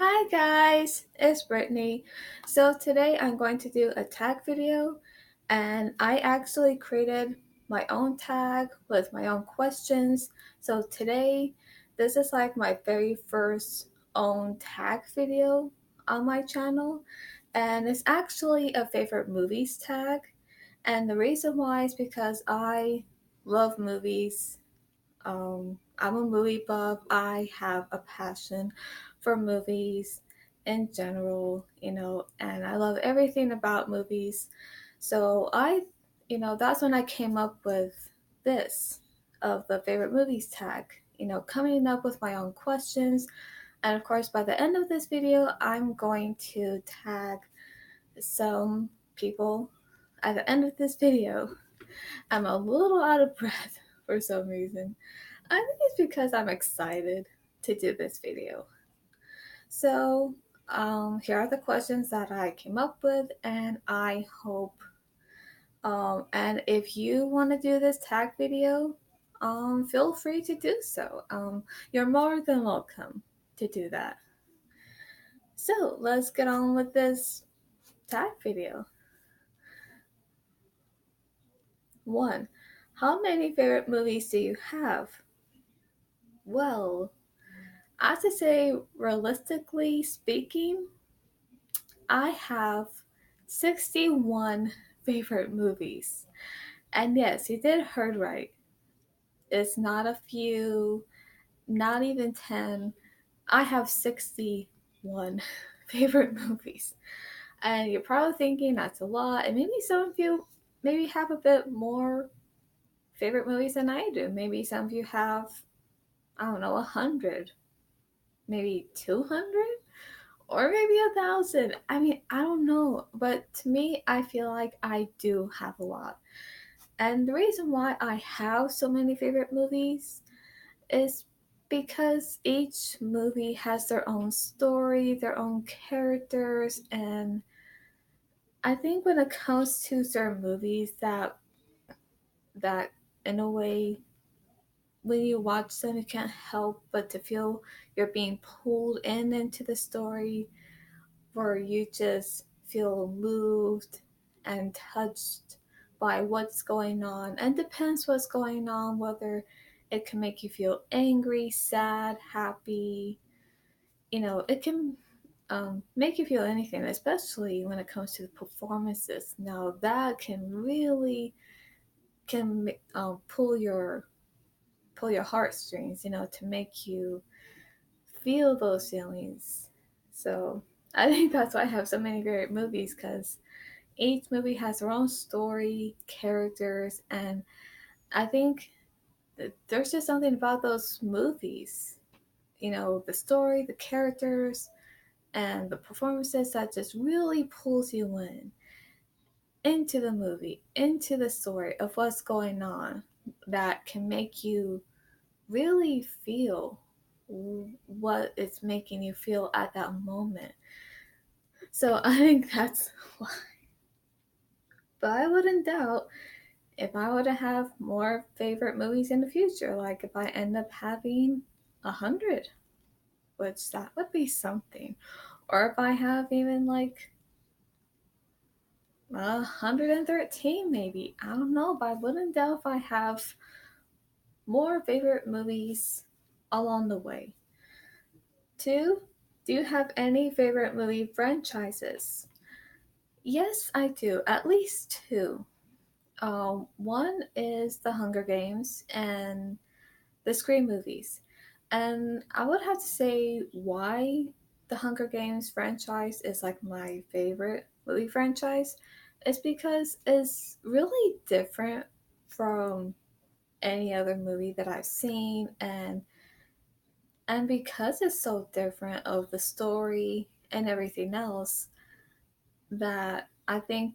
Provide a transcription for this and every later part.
Hi guys, it's Brittany. So today I'm going to do a tag video and I actually created my own tag with my own questions. So today this is like my very first own tag video on my channel and it's actually a favorite movies tag. And the reason why is because I love movies. I'm a movie buff. I have a passion for movies in general, and I love everything about movies. So that's when I came up with this of the favorite movies tag, coming up with my own questions. And of course, by the end of this video, I'm going to tag some people at the end of this video. I'm a little out of breath for some reason. I think it's because I'm excited to do this video. So, here are the questions that I came up with, and I hope. And if you want to do this tag video, feel free to do so. You're more than welcome to do that. So, let's get on with this tag video. 1. How many favorite movies do you have? Well, as I say, realistically speaking, I have 61 favorite movies. And yes, you did heard right. It's not a few, not even 10. I have 61 favorite movies. And you're probably thinking that's a lot. And maybe some of you maybe have a bit more favorite movies than I do. Maybe some of you have, I don't know, 100, maybe 200. Or maybe 1,000. I mean, I don't know. But to me, I feel like I do have a lot. And the reason why I have so many favorite movies is because each movie has their own story, their own characters, and I think when it comes to certain movies that in a way when you watch them you can't help but to feel you're being pulled into the story where you just feel moved and touched by what's going on and depends what's going on, whether it can make you feel angry, sad, happy. It can make you feel anything, especially when it comes to the performances. Now that can really can pull your heartstrings, to make you feel those feelings. So I think that's why I have so many great movies, because each movie has their own story, characters, and I think that there's just something about those movies, the story, the characters, and the performances that just really pulls you into the movie, into the story of what's going on, that can make you really feel what it's making you feel at that moment. So I think that's why. But I wouldn't doubt if I were to have more favorite movies in the future, like if I end up having 100, which that would be something. Or if I have even like 113, maybe. I don't know, but I wouldn't doubt if I have more favorite movies along the way. 2, do you have any favorite movie franchises? Yes, I do. At least two. One is The Hunger Games and the Scream movies. And I would have to say why the Hunger Games franchise is like my favorite movie franchise is because it's really different from any other movie that I've seen, and because it's so different of the story and everything else, that I think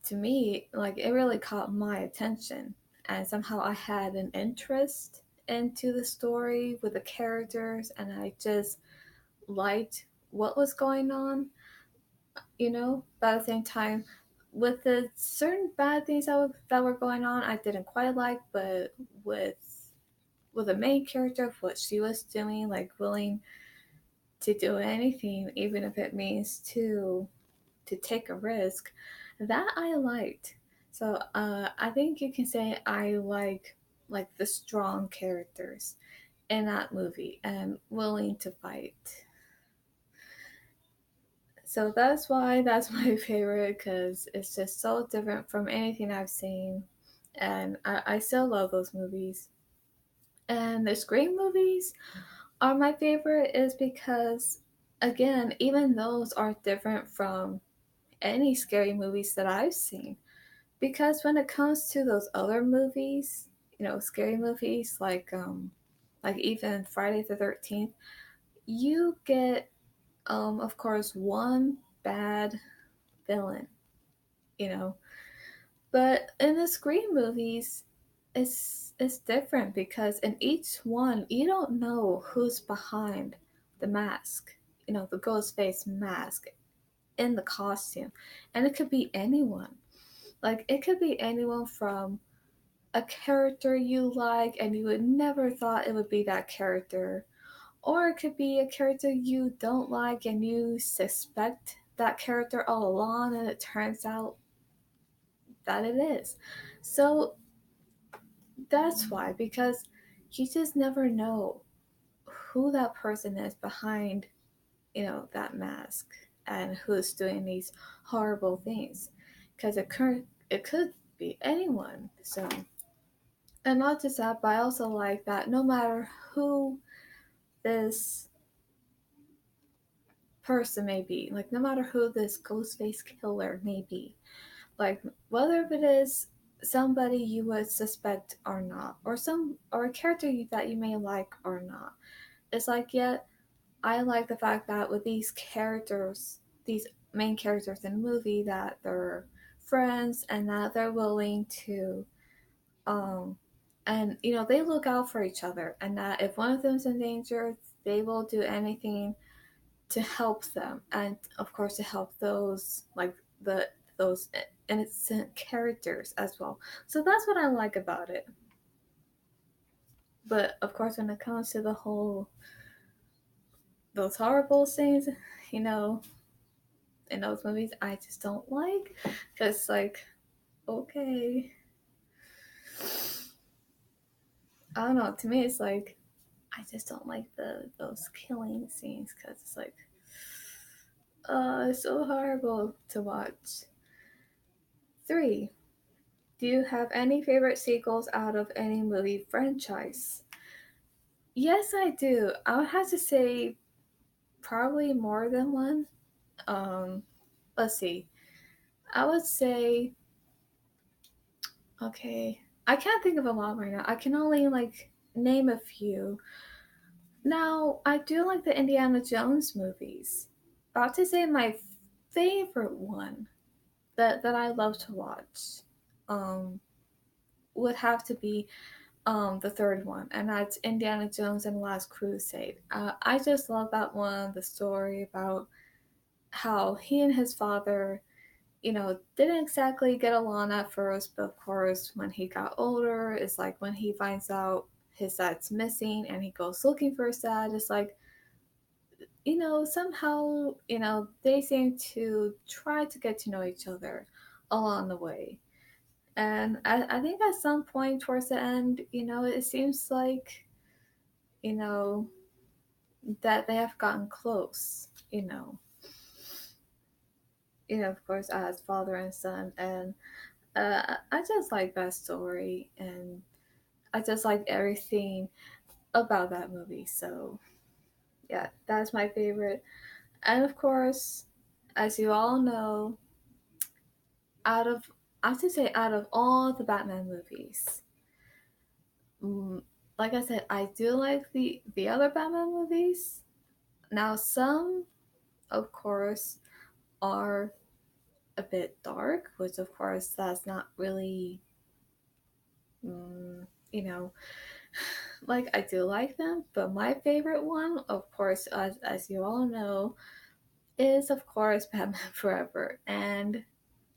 to me, like, it really caught my attention. And somehow I had an interest into the story with the characters, and I just liked what was going on, But at the same time, with the certain bad things that were going on, I didn't quite like, but with the main character, what she was doing, like willing to do anything, even if it means to take a risk. That I liked. So I think you can say I like the strong characters in that movie and willing to fight. So that's why that's my favorite because it's just so different from anything I've seen, and I still love those movies. And the Scream movies are my favorite is because, again, even those are different from any scary movies that I've seen. Because when it comes to those other movies, scary movies like even Friday the 13th, you get of course one bad villain, you know. But in the Scream movies, it's different because in each one you don't know who's behind the mask, the ghost face mask in the costume. And it could be anyone. Like it could be anyone from a character you like and you would never thought it would be that character. Or it could be a character you don't like and you suspect that character all along and it turns out that it is. So that's why, because you just never know who that person is behind, that mask and who's doing these horrible things. Because it could be anyone. So, and not just that, but I also like that no matter who this person may be, like no matter who this Ghostface killer may be, like whether it is somebody you would suspect or not, or a character that you may like or not, it's like yet I like the fact that with these characters, these main characters in the movie, that they're friends and that they're willing to um and they look out for each other, and that if one of them's in danger they will do anything to help them, and of course to help those like those innocent characters as well. So that's what I like about it. But of course when it comes to the whole those horrible scenes, you know in those movies I just don't like, because like, okay, I don't know, to me it's like I just don't like those killing scenes because it's like it's so horrible to watch. 3. Do you have any favorite sequels out of any movie franchise? Yes, I do. I would have to say probably more than one. Um, let's see. I would say, okay, I can't think of a lot right now. I can only like name a few. Now, I do like the Indiana Jones movies. I have to say my favorite one that I love to watch um would have to be the third one, and that's Indiana Jones and the Last Crusade. I just love that one. The story about how he and his father, didn't exactly get along at first, but of course, when he got older, it's like when he finds out his dad's missing and he goes looking for his dad. It's like, somehow, they seem to try to get to know each other along the way. And I think at some point towards the end, it seems like, you know, that they have gotten close, of course, as father and son. And I just like that story, and I just like everything about that movie. So, yeah, that's my favorite. And of course, as you all know, out of I have to say, out of all the Batman movies, mm, like I said, I do like the other Batman movies. Now, some, of course, are a bit dark, which of course that's not really, you know, like I do like them. But my favorite one, of course, as you all know, is of course Batman Forever, and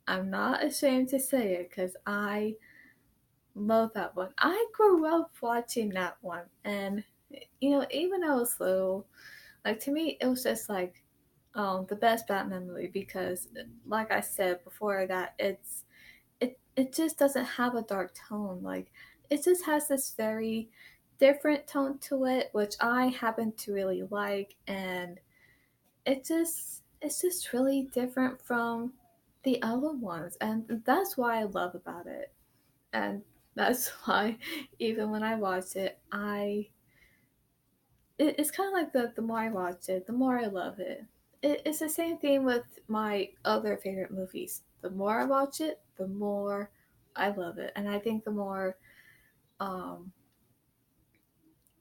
I'm not ashamed to say it because I love that one. I grew up watching that one, and even I was little, Like to me, it was just like the best Batman movie because, like I said before, that it just doesn't have a dark tone. Like it just has this very different tone to it, which I happen to really like, and it's just really different from the other ones, and that's what I love about it. And that's why even when I watch it, it's kind of like the more I watch it, the more I love it. It's the same thing with my other favorite movies. The more I watch it, the more I love it, and I think the more um,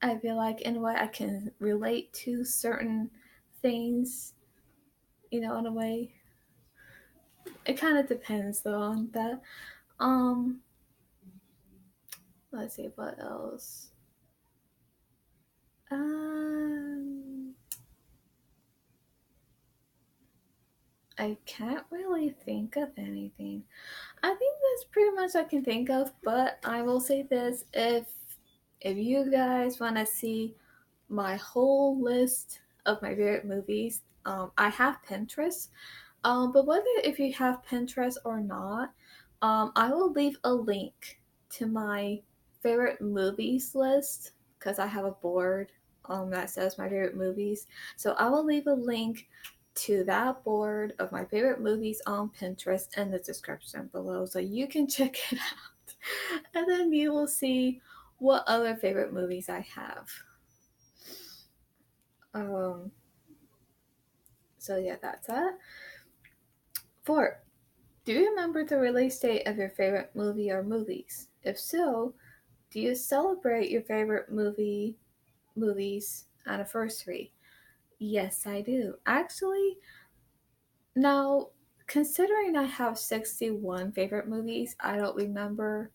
I feel like in a way I can relate to certain things, in a way. It kind of depends though on that. Um, let's see what else. Um, I can't really think of anything. I think that's pretty much I can think of, but I will say this: if you guys want to see my whole list of my favorite movies, I have Pinterest. But whether if you have Pinterest or not, I will leave a link to my favorite movies list because I have a board that says my favorite movies. So I will leave a link to that board of my favorite movies on Pinterest in the description below so you can check it out. And then you will see what other favorite movies I have. Um, so yeah, that's that. 4. Do you remember the release date of your favorite movie or movies? If so, do you celebrate your favorite movie's anniversary? Yes, I do. Actually, now considering I have 61 favorite movies, I don't remember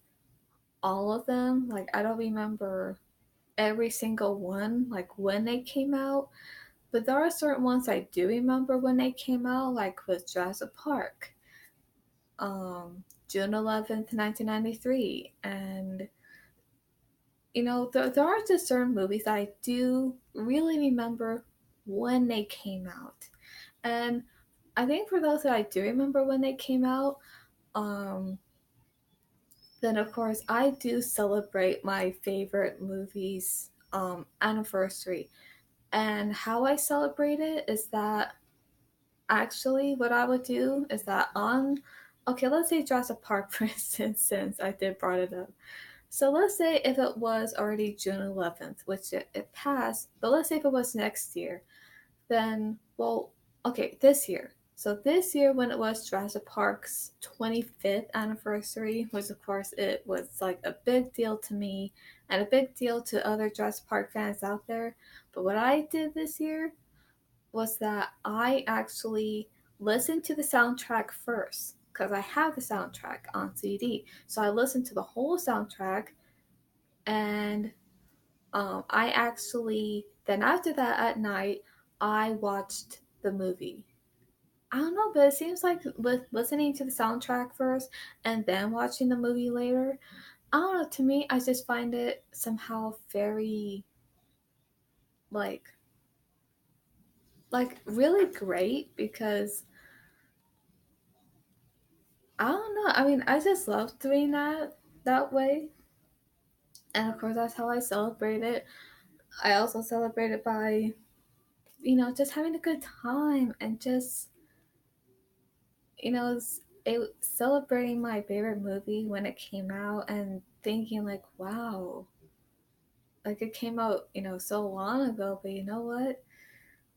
all of them. Like I don't remember every single one like when they came out, but there are certain ones I do remember when they came out, like with Jurassic Park, June 11th, 1993, and there are just certain movies that I do really remember when they came out. And I think for those that I do remember when they came out, um, then of course I do celebrate my favorite movies anniversary. And how I celebrate it is that actually what I would do is that on okay, let's say Jurassic Park for instance, since I did brought it up. So let's say if it was already June 11th, which it passed, but let's say if it was next year, then, well, okay, this year. So this year, when it was Jurassic Park's 25th anniversary, which of course it was like a big deal to me and a big deal to other Jurassic Park fans out there. But what I did this year was that I actually listened to the soundtrack first because I have the soundtrack on CD. So I listened to the whole soundtrack and I actually then after that at night I watched the movie. I don't know, but it seems like with listening to the soundtrack first and then watching the movie later, I don't know. To me, I just find it somehow very like really great because I don't know. I mean, I just love doing that way, and of course that's how I celebrate it. I also celebrate it by just having a good time and just celebrating my favorite movie when it came out and thinking like, wow, like it came out, so long ago, but you know what?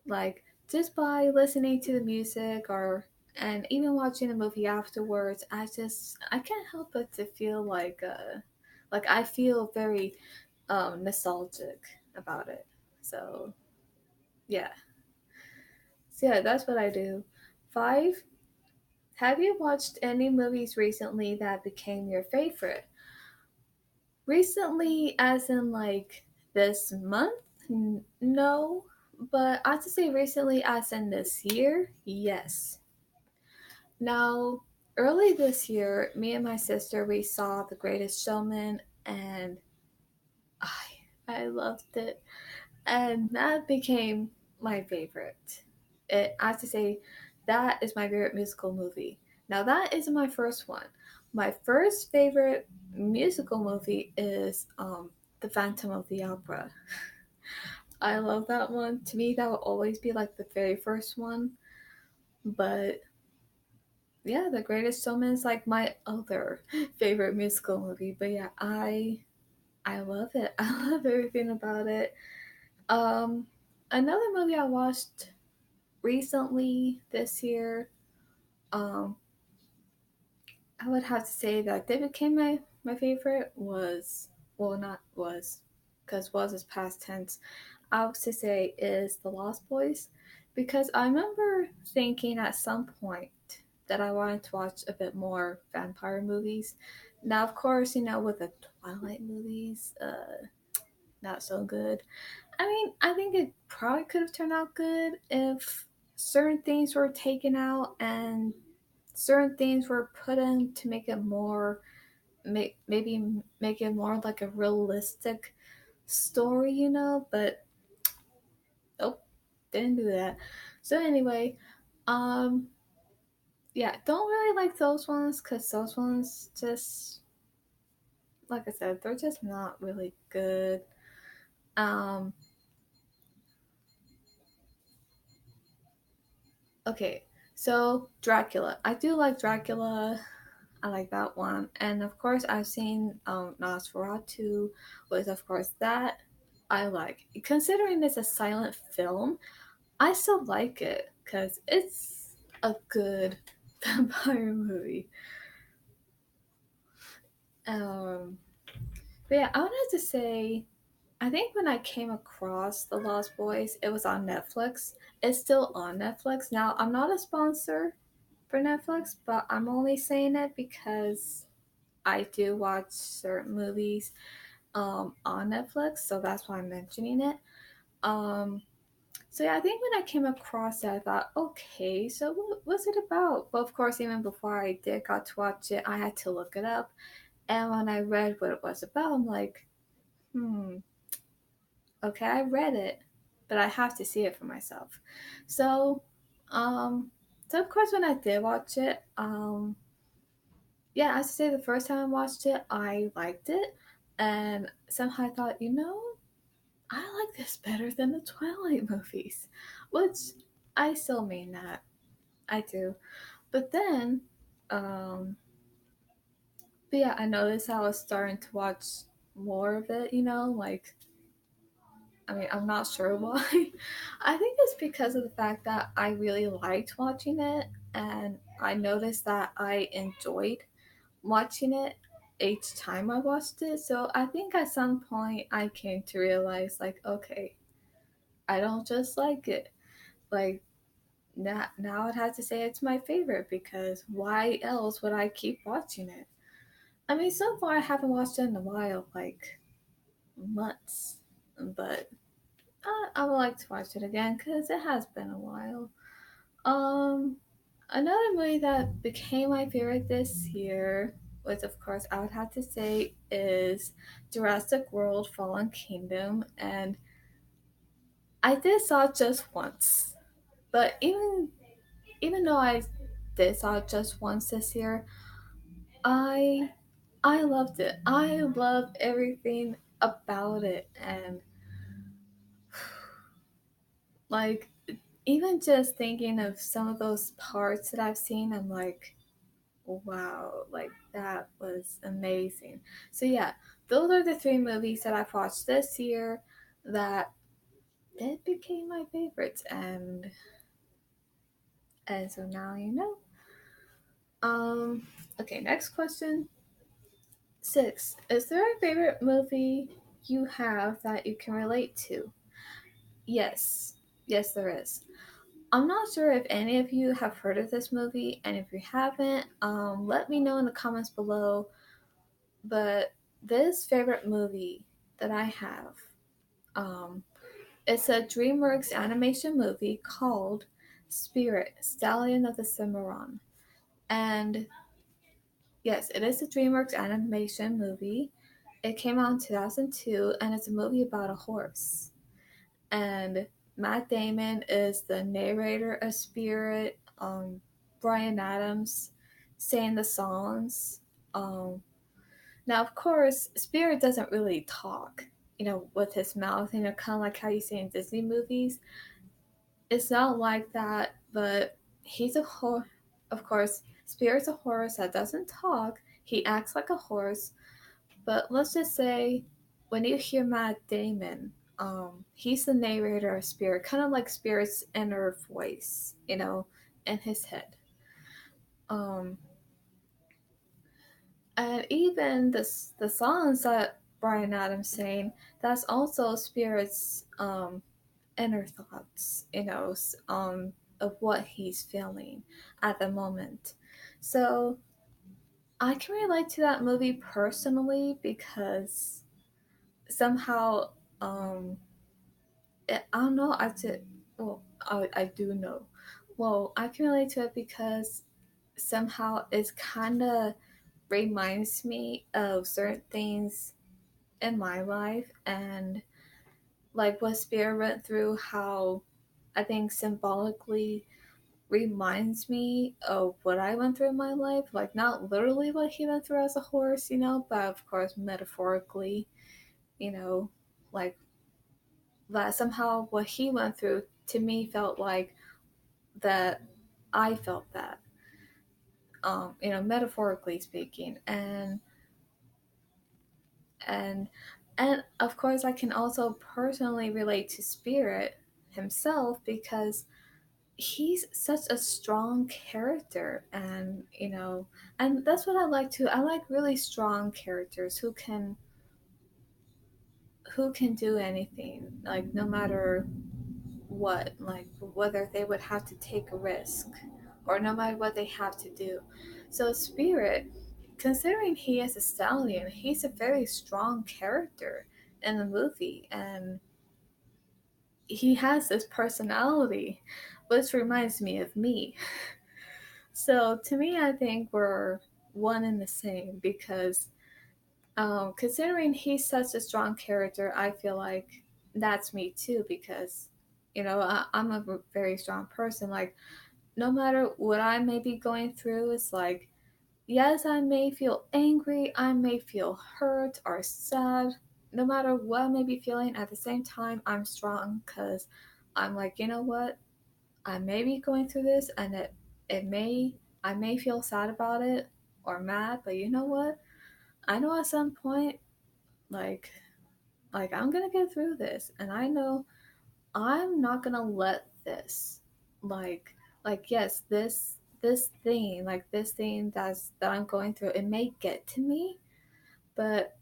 Like just by listening to the music or and even watching the movie afterwards, I can't help but to feel like I feel very nostalgic about it. So yeah. So yeah, that's what I do. 5. Have you watched any movies recently that became your favorite? Recently, as in like this month? No. But I have to say recently, as in this year? Yes. Now, early this year, me and my sister, we saw The Greatest Showman and I, I loved it. And that became my favorite. I have to say that is my favorite musical movie. Now that isn't my first one. My first favorite musical movie is The Phantom of the Opera. I love that one. To me, that will always be like the very first one. But yeah, The Greatest Showman is like my other favorite musical movie. But yeah, I love it. I love everything about it. Um, Another movie I watched recently this year, um, I would have to say that they became my favorite was, well, not was, because was is past tense. I would to say is The Lost Boys, because I remember thinking at some point that I wanted to watch a bit more vampire movies. Now, of course, with the Twilight movies, not so good. I mean, I think it probably could have turned out good if certain things were taken out and certain things were put in to make it more, maybe make it more like a realistic story, but nope, didn't do that. So anyway, um, yeah, don't really like those ones because those ones just, like I said, they're just not really good. Um, okay, so Dracula. I do like Dracula. I like that one. And of course, I've seen Nosferatu, was of course that I like. Considering it's a silent film, I still like it because it's a good vampire movie. Um, but yeah, I wanted to say, I think when I came across The Lost Boys, it was on Netflix. It's still on Netflix. Now, I'm not a sponsor for Netflix, but I'm only saying it because I do watch certain movies on Netflix, so that's why I'm mentioning it. Um, so yeah, I think when I came across it, I thought, okay, so what was it about? But of course, even before I did got to watch it, I had to look it up. And when I read what it was about, I'm like, hmm, okay, I read it, but I have to see it for myself. So, um, so of course, when I did watch it, yeah, I have to say the first time I watched it, I liked it, and somehow I thought, I like this better than the Twilight movies, which I still mean that. I do. But then, um, but yeah, I noticed I was starting to watch more of it, like, I mean, I'm not sure why. I think it's because of the fact that I really liked watching it, and I noticed that I enjoyed watching it each time I watched it. So I think at some point I came to realize, like, okay, I don't just like it. Like, now I'd have to say it's my favorite because why else would I keep watching it? I mean, so far I haven't watched it in a while, like months, but I would like to watch it again because it has been a while. Um, Another movie that became my favorite this year was, of course, I would have to say, is Jurassic World: Fallen Kingdom, and I did saw it just once. But even though I did saw it just once this year, I I loved it. I loved everything about it, and like even just thinking of some of those parts that I've seen, I'm like, wow, like that was amazing. So yeah, those are the three movies that I've watched this year that it became my favorites, and so now you know. Um, okay, next question. 6. Is there a favorite movie you have that you can relate to? Yes. Yes, there is. I'm not sure if any of you have heard of this movie, and if you haven't, let me know in the comments below. But this favorite movie that I have, um, it's a DreamWorks animation movie called Spirit, Stallion of the Cimarron. And yes, it is a DreamWorks animation movie. It came out in 2002, and it's a movie about a horse. And Matt Damon is the narrator of Spirit. Brian Adams sang the songs. Um, Now, of course, Spirit doesn't really talk, with his mouth, kind of like how you see in Disney movies. It's not like that, but he's a horse. Of course, Spirit's a horse that doesn't talk. He acts like a horse, but let's just say when you hear Matt Damon, he's the narrator of Spirit, kind of like Spirit's inner voice, in his head. Um, and even the songs that Brian Adams sang, that's also Spirit's inner thoughts, of what he's feeling at the moment. So I can relate to that movie personally because somehow, um, I don't know, well, I do know. Well, I can relate to it because somehow it kind of reminds me of certain things in my life and like what Spirit went through, how I think symbolically reminds me of what I went through in my life. Like, not literally what he went through as a horse, but of course, metaphorically, you know, like that somehow what he went through to me felt like that I felt that, metaphorically speaking. And and of course I can also personally relate to Spirit himself because he's such a strong character, and that's what I like too. I like really strong characters who can do anything, like no matter what, like whether they would have to take a risk or no matter what they have to do. So Spirit, considering he is a stallion, he's a very strong character in the movie, and he has this personality which reminds me of me. So to me, I think we're one and the same because, considering he's such a strong character, I feel like that's me too because, I'm a very strong person. Like, no matter what I may be going through, it's like, yes, I may feel angry, I may feel hurt or sad. No matter what I may be feeling, at the same time, I'm strong because I'm like, you know what? I may be going through this and I may feel sad about it or mad, but you know what? I know at some point, like I'm gonna get through this, and I know I'm not gonna let this, like yes, this thing that I'm going through, it may get to me, but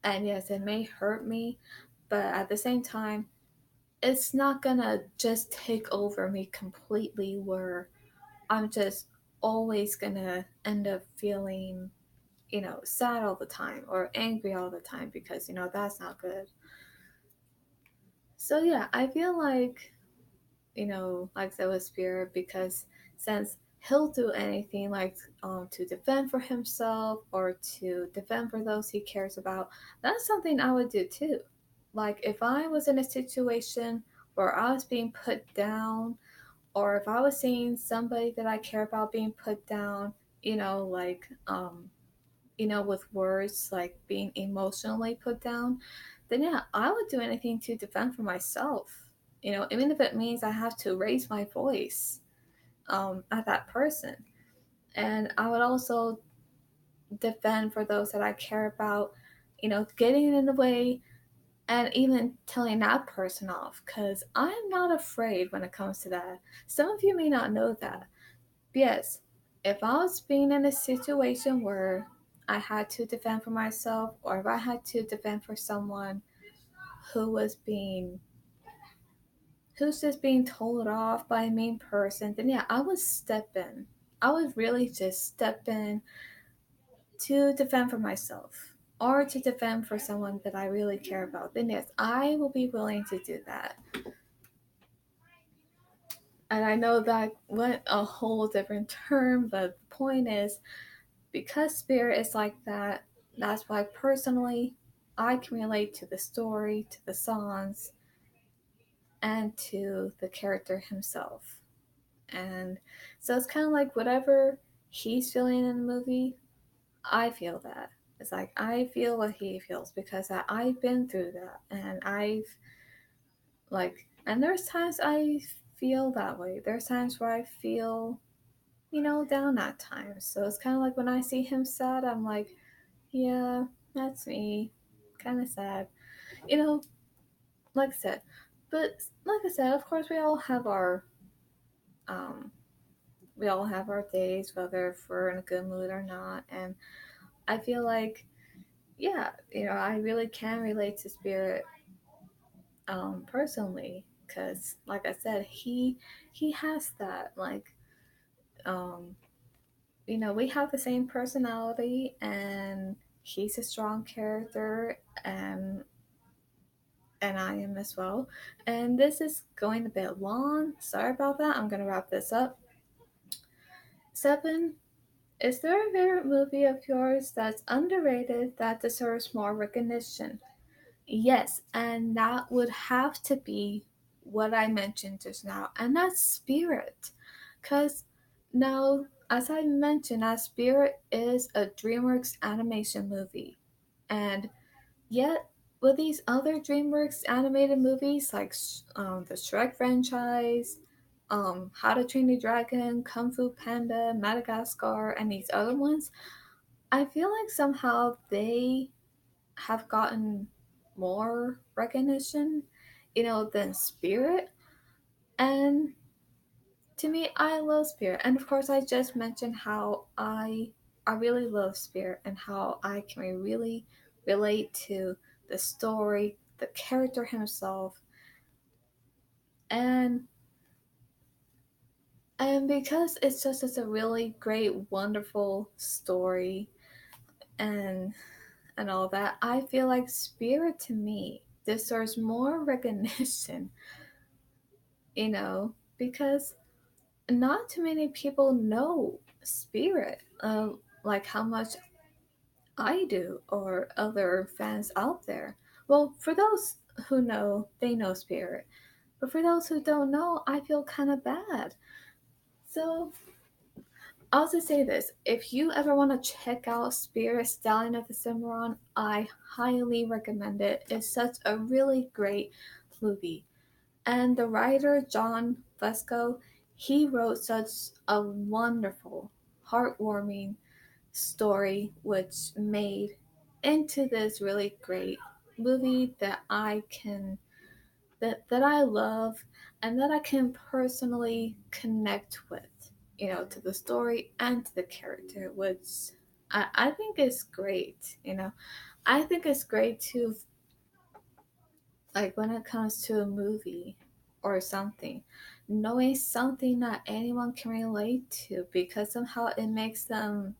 and yes, it may hurt me, but at the same time, it's not gonna just take over me completely where I'm just always gonna end up feeling, sad all the time or angry all the time because, that's not good. So yeah, I feel like, like I said with Spirit, because since he'll do anything like to defend for himself or to defend for those he cares about, that's something I would do too. Like if I was in a situation where I was being put down, or if I was seeing somebody that I care about being put down, like with words, like being emotionally put down, then yeah, I would do anything to defend for myself. Even if it means I have to raise my voice at that person. And I would also defend for those that I care about, getting in the way and even telling that person off because I'm not afraid when it comes to that. Some of you may not know that. But yes, if I was being in a situation where I had to defend for myself, or if I had to defend for someone who was being who's just being told off by a mean person, then yeah, I would step in. I would really just step in to defend for myself or to defend for someone that I really care about. Then yes, I will be willing to do that. And I know that went a whole different term, but the point is, because Spirit is like that, that's why personally I can relate to the story, to the songs, and to the character himself. And so it's kind of like whatever he's feeling in the movie, I feel that. It's like I feel what he feels because I've been through that, and I've like, and there's times I feel that way. There's times where I feel, down at times. So it's kind of like when I see him sad, I'm like, yeah, that's me, kind of sad, you know. Like I said, but like I said, of course, um, we all have our days, whether if we're in a good mood or not, and I feel like, yeah, I really can relate to Spirit, personally, because, like I said, he has that, like, um, we have the same personality, and he's a strong character, and I am as well. And this is going a bit long. Sorry about that. I'm gonna wrap this up. 7. Is there a favorite movie of yours that's underrated that deserves more recognition? Yes, and that would have to be what I mentioned just now, and that's Spirit. Because now, as I mentioned, Spirit is a DreamWorks animation movie. And yet, with these other DreamWorks animated movies like the Shrek franchise, How to Train Your Dragon, Kung Fu Panda, Madagascar, and these other ones, I feel like somehow they have gotten more recognition, than Spirit. And to me, I love Spirit. And of course, I just mentioned how I really love Spirit and how I can really relate to the story, the character himself, and because it's just such a really great, wonderful story, and all that, I feel like Spirit to me deserves more recognition, because not too many people know Spirit, like how much I do or other fans out there. Well, for those who know, they know Spirit. But for those who don't know, I feel kind of bad. So I'll just say this. If you ever want to check out Spirit Stallion of the Cimarron, I highly recommend it. It's such a really great movie. And the writer, John Fusco, he wrote such a wonderful, heartwarming story, which made into this really great movie that I love and that I can personally connect with, to the story and to the character, which I think is great. I think it's great to, like, when it comes to a movie or something, knowing something that anyone can relate to, because somehow it makes them,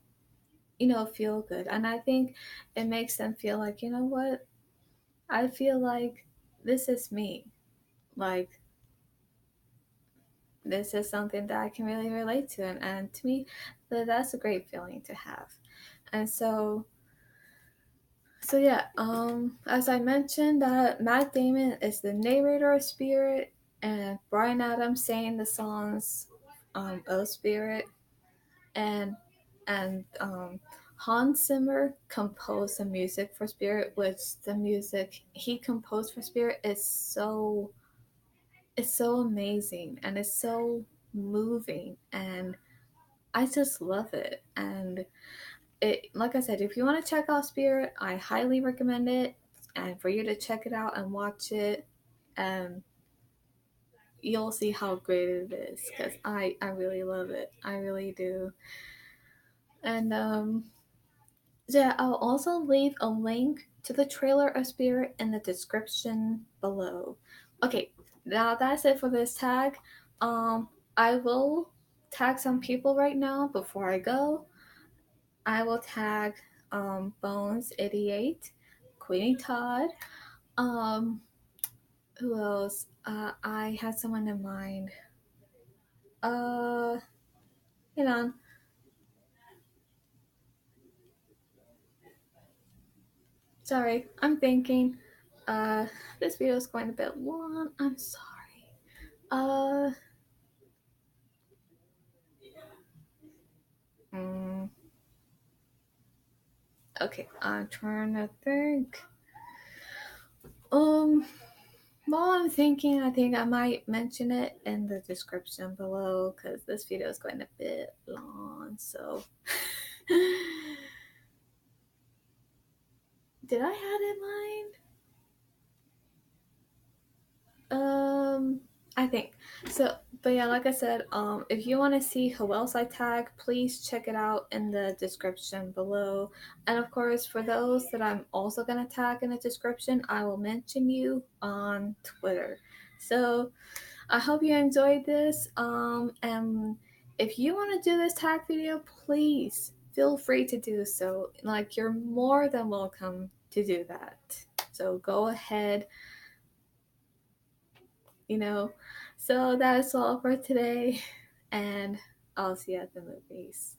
feel good. And I think it makes them feel like, you know what? I feel like this is me. Like, this is something that I can really relate to. And to me, that's a great feeling to have. And so yeah, as I mentioned, that Matt Damon is the narrator of Spirit, and Brian Adams sang the songs, of Spirit, and Hans Zimmer composed the music for Spirit, which the music he composed for Spirit is so amazing, and it's so moving, and I just love it. And it, like I said, if you want to check out Spirit, I highly recommend it, and for you to check it out and watch it, um, you'll see how great it is, because I really love it. I really do. And yeah, I'll also leave a link to the trailer of Spirit in the description below. Okay, now that's it for this tag. I will tag some people right now before I go. I will tag Bones88, Queenie Todd. Um, who else? I had someone in mind. Uh, Hang on. Sorry, I'm thinking. Uh, this video is going a bit long. I'm sorry. Uh, mm, okay, I'm trying to think. Um, while I'm thinking, I think I might mention it in the description below because this video is going a bit long. So, did I have it in mind? Um, I think so. But yeah, like I said, if you want to see who else I tag, please check it out in the description below. And of course, for those that I'm also gonna tag in the description, I will mention you on Twitter. So I hope you enjoyed this. And if you want to do this tag video, please feel free to do so. Like, you're more than welcome to do that. So go ahead, you know. So that is all for today, and I'll see you at the movies.